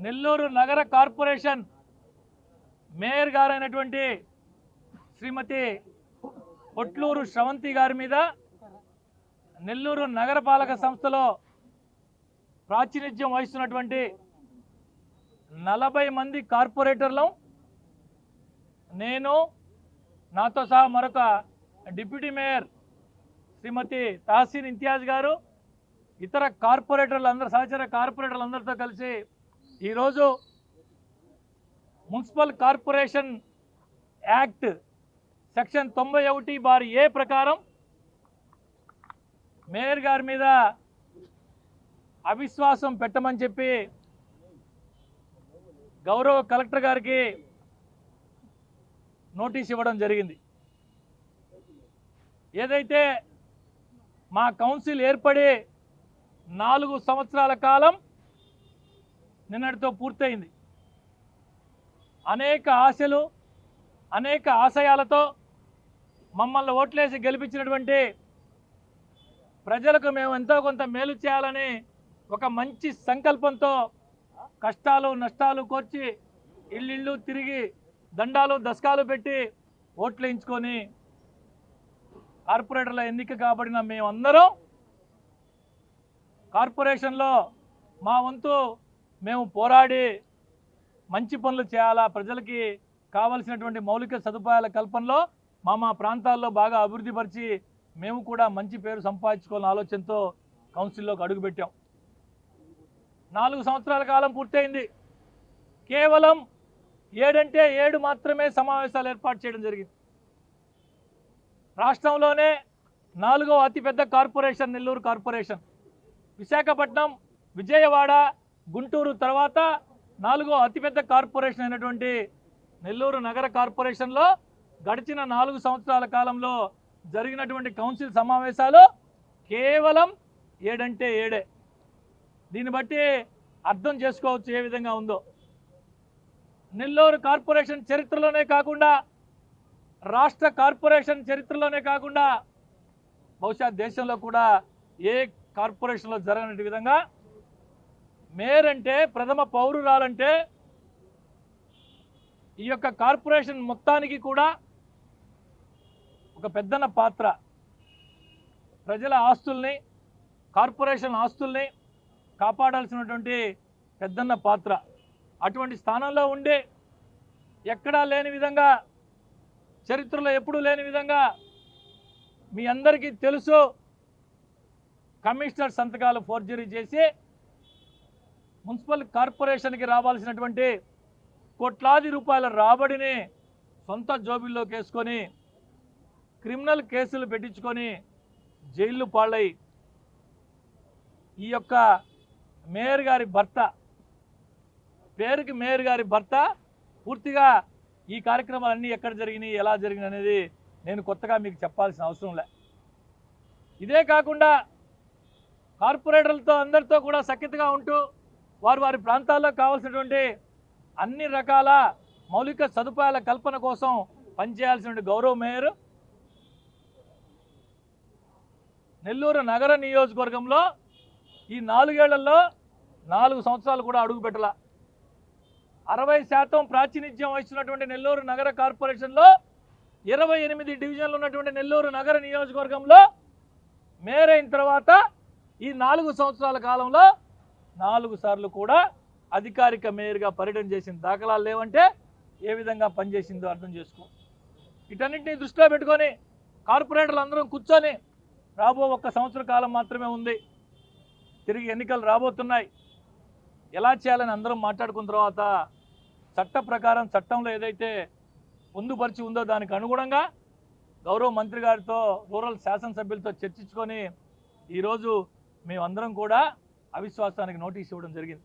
నెల్లూరు నగర corporation mayor గారైనటువంటి శ్రీమతి పొట్లూరు శ్రవంతి గారి మీద నెల్లూరు నగరపాలక సంస్థలో ప్రాతినిధ్యం వహిస్తున్నటువంటి 40 మంది కార్పొరేటర్లు, నేను నాతో సహా మరొక డిప్యూటీ మేయర్ శ్రీమతి తహసీన్ ఇంతియాజ్ గారు, ఇతర కార్పొరేటర్లు సహచర కార్పొరేటర్లందరితో కలిసి ఈరోజు municipal corporation act section 91(a) ప్రకారం మేయర్ గారి మీద అవిశ్వాసం పెట్టమని చెప్పి గౌరవ కలెక్టర్ గారికి నోటీస్ ఇవ్వడం జరిగింది. ఏదైతే మా కౌన్సిల్ ఏర్పడి 4 సంవత్సరాల కాలం నిన్నటితో పూర్తయింది. అనేక ఆశలు, అనేక ఆశయాలతో మమ్మల్ని ఓట్లేసి గెలిపించినటువంటి ప్రజలకు మేము ఎంతో కొంత మేలు చేయాలని ఒక మంచి సంకల్పంతో కష్టాలు నష్టాలు కోర్చి ఇల్లు తిరిగి దండాలు దశకాలు పెట్టి ఓట్లు వేయించుకొని కార్పొరేటర్ల ఎన్నిక కాబడిన మేమందరం కార్పొరేషన్లో మా వంతు మేము పోరాడి మంచి పనులు చేయాలా, ప్రజలకి కావలసినటువంటి మౌలిక సదుపాయాల కల్పనలో మా ప్రాంతాల్లో బాగా అభివృద్ధి పరిచి మేము కూడా మంచి పేరు సంపాదించుకోవాలనే ఆలోచనతో కౌన్సిల్లోకి అడుగుపెట్టాం. 4 సంవత్సరాల కాలం పూర్తయింది. కేవలం 7 అంటే 7 మాత్రమే సమావేశాలు ఏర్పాటు చేయడం జరిగింది. రాష్ట్రంలోనే 4వ అతిపెద్ద కార్పొరేషన్ నెల్లూరు కార్పొరేషన్. విశాఖపట్నం, విజయవాడ, గుంటూరు తర్వాత 4వ అతిపెద్ద కార్పొరేషన్ అయినటువంటి నెల్లూరు నగర కార్పొరేషన్లో గడిచిన 4 సంవత్సరాల కాలంలో జరిగినటువంటి కౌన్సిల్ సమావేశాలు కేవలం 7 అంటే 7. దీన్ని బట్టి అర్థం చేసుకోవచ్చు ఏ విధంగా ఉందో. నెల్లూరు కార్పొరేషన్ చరిత్రలోనే కాకుండా, రాష్ట్ర కార్పొరేషన్ చరిత్రలోనే కాకుండా బహుశా దేశంలో కూడా ఏ కార్పొరేషన్లో జరగని విధంగా మేయర్ అంటే, ప్రథమ పౌరురాలంటే ఈ యొక్క కార్పొరేషన్ మొత్తానికి కూడా ఒక పెద్దన్న పాత్ర. ప్రజల ఆస్తుల్ని, కార్పొరేషన్ ఆస్తుల్ని కాపాడాల్సినటువంటి పెద్దన్న పాత్ర. అటువంటి స్థానంలో ఉండి ఎక్కడా లేని విధంగా, చరిత్రలో ఎప్పుడూ లేని విధంగా మీ అందరికీ తెలుసు, కమిషనర్ సంతకాలు ఫోర్జరీ చేసి మున్సిపల్ కార్పొరేషన్కి రావాల్సినటువంటి కోట్లాది రూపాయల రాబడిని సొంత జోబిల్లోకి వేసుకొని క్రిమినల్ కేసులు పెట్టించుకొని జైళ్ళు పాలై ఈ యొక్క మేయర్ గారి భర్త, పేరుకి మేయర్ గారి భర్త, పూర్తిగా ఈ కార్యక్రమాలన్నీ ఎక్కడ జరిగినాయి, ఎలా జరిగినాయి అనేది నేను కొత్తగా మీకు చెప్పాల్సిన అవసరం లే. ఇదే కాకుండా కార్పొరేటర్లతో అందరితో కూడా సఖ్యతగా ఉంటూ వారి ప్రాంతాల్లో కావాల్సినటువంటి అన్ని రకాల మౌలిక సదుపాయాల కల్పన కోసం పనిచేయాల్సిన గౌరవ మేయర్ నెల్లూరు నగర నియోజకవర్గంలో ఈ 4 ఏళ్లలో 4 సంవత్సరాలు కూడా అడుగు పెట్టాల. 60% ప్రాతినిధ్యం వహిస్తున్నటువంటి నెల్లూరు నగర కార్పొరేషన్లో 28 డివిజన్లు ఉన్నటువంటి నెల్లూరు నగర నియోజకవర్గంలో మేయర్ అయిన తర్వాత ఈ 4 సంవత్సరాల కాలంలో 4 సార్లు కూడా అధికారిక మేయర్గా పర్యటన చేసిన దాఖలాలు లేవంటే ఏ విధంగా పనిచేసిందో అర్థం చేసుకో. వీటన్నింటినీ దృష్టిలో పెట్టుకొని కార్పొరేటర్లు అందరం కూర్చొని రాబో 1 సంవత్సర కాలం మాత్రమే ఉంది, తిరిగి ఎన్నికలు రాబోతున్నాయి, ఎలా చేయాలని అందరం మాట్లాడుకున్న తర్వాత చట్ట ప్రకారం చట్టంలో ఏదైతే పొందుపరిచి ఉందో దానికి అనుగుణంగా గౌరవ మంత్రి గారితో, రూరల్ శాసనసభ్యులతో చర్చించుకొని ఈరోజు మేమందరం కూడా అవిశ్వాసానికి నోటీస్ ఇవ్వడం జరిగింది.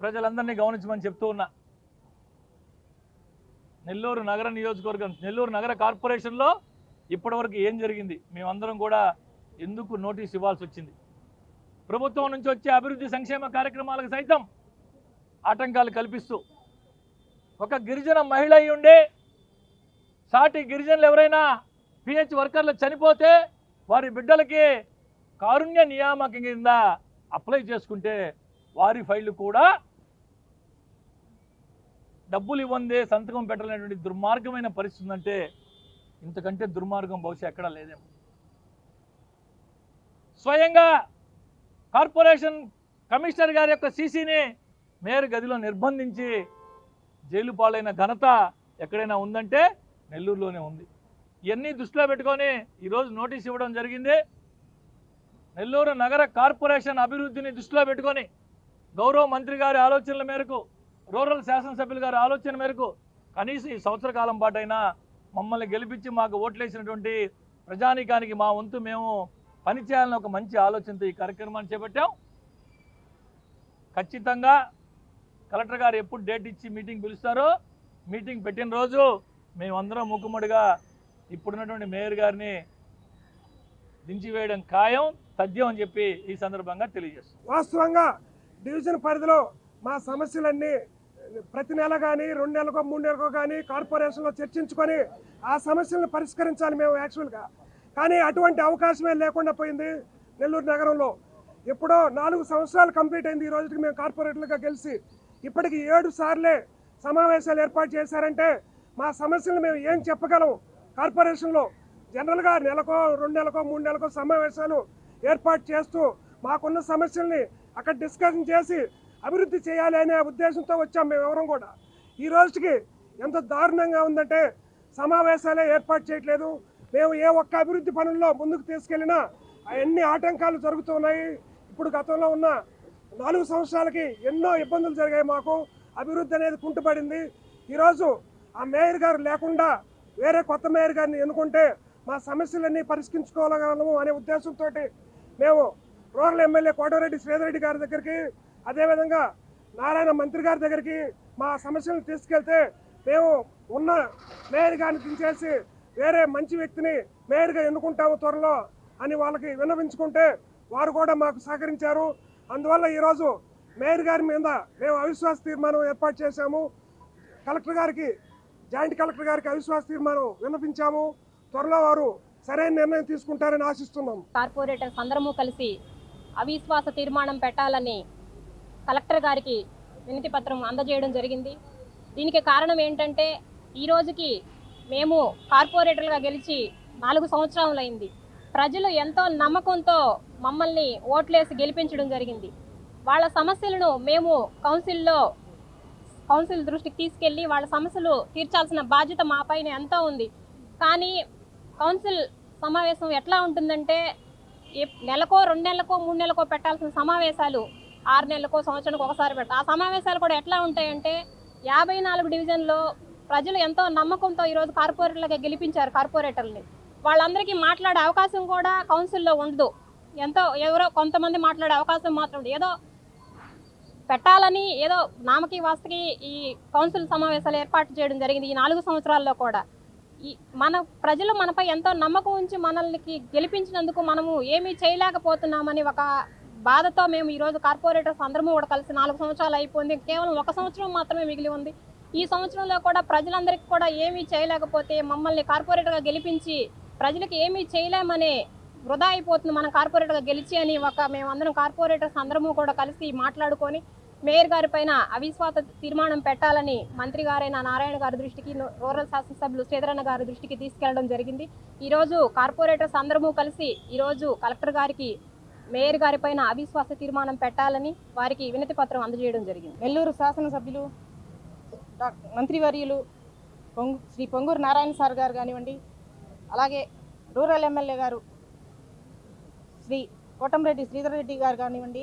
ప్రజలందరినీ గమనించమని చెప్తూ ఉన్నా. నెల్లూరు నగర నియోజకవర్గం, నెల్లూరు నగర కార్పొరేషన్లో ఇప్పటివరకు ఏం జరిగింది, మేమందరం కూడా ఎందుకు నోటీస్ ఇవ్వాల్సి వచ్చింది, ప్రభుత్వం నుంచి వచ్చే అభివృద్ధి సంక్షేమ కార్యక్రమాలకు సైతం ఆటంకాలు కల్పిస్తూ, ఒక గిరిజన మహిళ అయి ఉండి సాటి గిరిజనులు ఎవరైనా పిహెచ్ వర్కర్లు చనిపోతే వారి బిడ్డలకి కారుణ్య నియామకం కింద అప్లై చేసుకుంటే వారి ఫైళ్లు కూడా డబ్బులు ఇవ్వందే సంతకం పెట్టాలనేటువంటి దుర్మార్గమైన పరిస్థితి ఉందంటే ఇంతకంటే దుర్మార్గం బహుశా ఎక్కడా లేదేమో. స్వయంగా కార్పొరేషన్ కమిషనర్ గారి యొక్క సీసీని మేయర్ గదిలో నిర్బంధించి జైలు పాలైన ఘనత ఎక్కడైనా ఉందంటే నెల్లూరులోనే ఉంది. ఇవన్నీ దృష్టిలో పెట్టుకొని ఈరోజు నోటీస్ ఇవ్వడం జరిగింది. నెల్లూరు నగర కార్పొరేషన్ అభివృద్ధిని దృష్టిలో పెట్టుకొని గౌరవ మంత్రి గారి ఆలోచనల మేరకు, రూరల్ శాసనసభ్యులు గారి ఆలోచన మేరకు కనీసం ఈ సంవత్సర కాలం పాటైనా మమ్మల్ని గెలిపించి మాకు ఓట్లేసినటువంటి ప్రజానీకానికి మా వంతు మేము పనిచేయాలని ఒక మంచి ఆలోచనతో ఈ కార్యక్రమాన్ని చేపట్టాం. ఖచ్చితంగా కలెక్టర్ గారు ఎప్పుడు డేట్ ఇచ్చి మీటింగ్ పిలుస్తారో మీటింగ్ పెట్టిన రోజు మేమందరం మూకుమ్మడిగా ఇప్పుడున్నటువంటి మేయర్ గారిని దించివేయడం ఖాయం, తథ్యం అని చెప్పి ఈ సందర్భంగా తెలియజేస్తాం. వాస్తవంగా డివిజన్ పరిధిలో మా సమస్యలన్నీ ప్రతి నెల కానీ 2 నెలలకో 3 నెలలకో కానీ కార్పొరేషన్లో చర్చించుకొని ఆ సమస్యలను పరిష్కరించాలి మేము యాక్చువల్గా. కానీ అటువంటి అవకాశమే లేకుండా పోయింది నెల్లూరు నగరంలో. ఎప్పుడో 4 సంవత్సరాలు కంప్లీట్ అయింది ఈ రోజుకి మేము కార్పొరేటర్లుగా గెలిచి. ఇప్పటికి 7 సార్లే సమావేశాలు ఏర్పాటు చేశారంటే మా సమస్యలు మేము ఏం చెప్పగలం? కార్పొరేషన్లో జనరల్గా నెలకో 2 నెలలకో 3 నెలలకో సమావేశాలు ఏర్పాటు చేస్తూ మాకున్న సమస్యల్ని అక్కడ డిస్కషన్ చేసి అభివృద్ధి చేయాలి అనే ఉద్దేశంతో వచ్చాం మేము ఎవరం కూడా. ఈ రోజుకి ఎంత దారుణంగా ఉందంటే సమావేశాలే ఏర్పాటు చేయట్లేదు. మేము ఏ ఒక్క అభివృద్ధి పనుల్లో ముందుకు తీసుకెళ్ళినా అవన్నీ ఆటంకాలు జరుగుతున్నాయి. ఇప్పుడు గతంలో ఉన్న 4 సంవత్సరాలకి ఎన్నో ఇబ్బందులు జరిగాయి మాకు. అభివృద్ధి అనేది కుంటుపడింది. ఈరోజు ఆ మేయర్ గారు లేకుండా వేరే కొత్త మేయర్ గారిని ఎన్నుకుంటే మా సమస్యలన్నీ పరిష్కరించుకోగలము అనే ఉద్దేశంతో మేము రూరల్ ఎమ్మెల్యే కోటరెడ్డి శ్రీధర్ రెడ్డి గారి దగ్గరికి, అదేవిధంగా నారాయణ మంత్రి గారి దగ్గరికి మా సమస్యలను తీసుకెళ్తే మేము ఉన్న మేయర్ గారిని దించేసి వేరే మంచి వ్యక్తిని మేయర్గా ఎన్నుకుంటాము త్వరలో అని వాళ్ళకి విన్నవించుకుంటే వారు కూడా మాకు సహకరించారు. అందువల్ల ఈరోజు మేయర్ గారి మీద మేము అవిశ్వాస తీర్మానం ఏర్పాటు చేశాము. కలెక్టర్ గారికి, జాయింట్ కలెక్టర్ గారికి అవిశ్వాస తీర్మానం విన్నపించాము. త్వరలో వారు సరైన నిర్ణయం తీసుకుంటారని ఆశిస్తున్నాం. కార్పొరేటర్స్ అందరము కలిసి అవిశ్వాస తీర్మానం పెట్టాలని కలెక్టర్ గారికి వినతి పత్రం అందజేయడం జరిగింది. దీనికి కారణం ఏంటంటే ఈ రోజుకి మేము కార్పొరేటర్లుగా గెలిచి 4 సంవత్సరాలైంది. ప్రజలు ఎంతో నమ్మకంతో మమ్మల్ని ఓట్లేసి గెలిపించడం జరిగింది. వాళ్ళ సమస్యలను మేము కౌన్సిల్ దృష్టికి తీసుకెళ్ళి వాళ్ళ సమస్యలు తీర్చాల్సిన బాధ్యత మా పైన ఎంతో ఉంది. కానీ కౌన్సిల్ సమావేశం ఎట్లా ఉంటుందంటే నెలకో 2 నెలలకో 3 నెలలకో పెట్టాల్సిన సమావేశాలు 6 నెలలకో సంవత్సరానికి ఒకసారి పెట్టాలి. ఆ సమావేశాలు కూడా ఎట్లా ఉంటాయంటే 54 డివిజన్లో ప్రజలు ఎంతో నమ్మకంతో ఈరోజు కార్పొరేటర్లుగా గెలిపించారు కార్పొరేటర్ని. వాళ్ళందరికీ మాట్లాడే అవకాశం కూడా కౌన్సిల్లో ఉండదు. ఎవరో కొంతమంది మాట్లాడే అవకాశం మాత్రం ఏదో పెట్టాలని ఏదో నామకి వాస్తకి ఈ కౌన్సిల్ సమావేశాలు ఏర్పాటు చేయడం జరిగింది. ఈ 4 సంవత్సరాల్లో కూడా మన ప్రజలు మనపై ఎంతో నమ్మకం ఉంచి మనల్ని గెలిపించినందుకు మనము ఏమీ చేయలేకపోతున్నామని ఒక బాధతో మేము ఈరోజు కార్పొరేటర్స్ అందరము కూడా కలిసి 4 సంవత్సరాలు అయిపోయింది. కేవలం 1 సంవత్సరం మాత్రమే మిగిలి ఉంది. ఈ సంవత్సరంలో కూడా ప్రజలందరికీ కూడా ఏమీ చేయలేకపోతే మమ్మల్ని కార్పొరేటర్గా గెలిపించి ప్రజలకు ఏమీ చేయలేమనే వృధా అయిపోతుంది మనం కార్పొరేటర్గా గెలిచి అని మేమందరం కార్పొరేటర్స్ అందరము కూడా కలిసి మాట్లాడుకొని మేయర్ గారి పైన అవిశ్వాస తీర్మానం పెట్టాలని మంత్రి గారైన నారాయణ గారి దృష్టికి, రూరల్ శాసనసభ్యులు శ్రీధరన్న గారి దృష్టికి తీసుకెళ్లడం జరిగింది. ఈరోజు కార్పొరేటర్స్ అందరము కలిసి ఈరోజు కలెక్టర్ గారికి మేయర్ గారి పైన అవిశ్వాస తీర్మానం పెట్టాలని వారికి వినతి పత్రం అందజేయడం జరిగింది. నెల్లూరు శాసనసభ్యులు మంత్రివర్యులు శ్రీ పొంగూరు నారాయణ సార్ గారు కానివ్వండి, అలాగే రూరల్ ఎమ్మెల్యే గారు శ్రీ కోటంరెడ్డి శ్రీధర్ రెడ్డి గారు కానివ్వండి,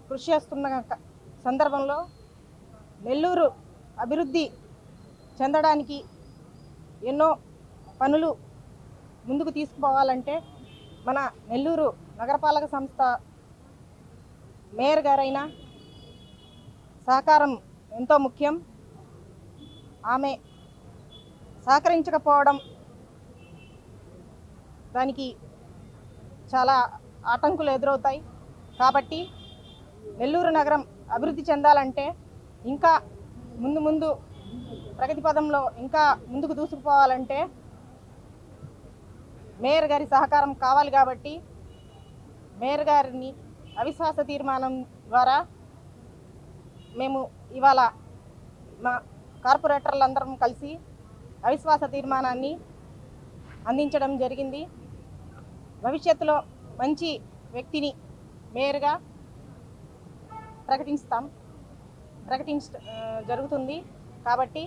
కృషి చేస్తున్న సందర్భంలో నెల్లూరు అభివృద్ధి చెందడానికి ఎన్నో పనులు ముందుకు తీసుకుపోవాలంటే మన నెల్లూరు నగరపాలక సంస్థ మేయర్ గారైన సహకారం ఎంతో ముఖ్యం. ఆమె సహకరించకపోవడం దానికి చాలా ఆటంకులు ఎదురవుతాయి. కాబట్టి నెల్లూరు నగరం అభివృద్ధి చెందాలంటే ఇంకా ముందు ప్రగతి పదంలో ఇంకా ముందుకు దూసుకుపోవాలంటే మేయర్ గారి సహకారం కావాలి. కాబట్టి మేయర్ గారిని అవిశ్వాస తీర్మానం ద్వారా మేము ఇవాళ మా కార్పొరేటర్లందరం కలిసి అవిశ్వాస తీర్మానాన్ని అందించడం జరిగింది. భవిష్యత్తులో మంచి వ్యక్తిని మేయర్గా జరుగుతుంది. కాబట్టి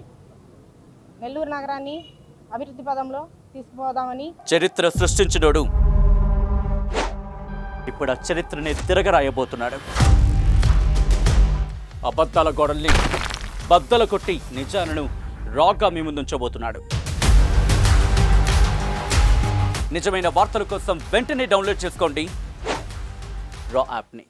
నెల్లూరు నగరాన్ని అభివృద్ధి పదంలో తీసుకుపోదామని చరిత్ర సృష్టించినోడు ఇప్పుడు ఆ చరిత్రని తిరగరాయబోతున్నాడు. అబద్ధాల గోడల్ని బద్దలు కొట్టి నిజాలను రాగా మీ ముందుంచబోతున్నాడు. నిజమైన వార్తల కోసం వెంటనే డౌన్లోడ్ చేసుకోండి రా యాప్ని.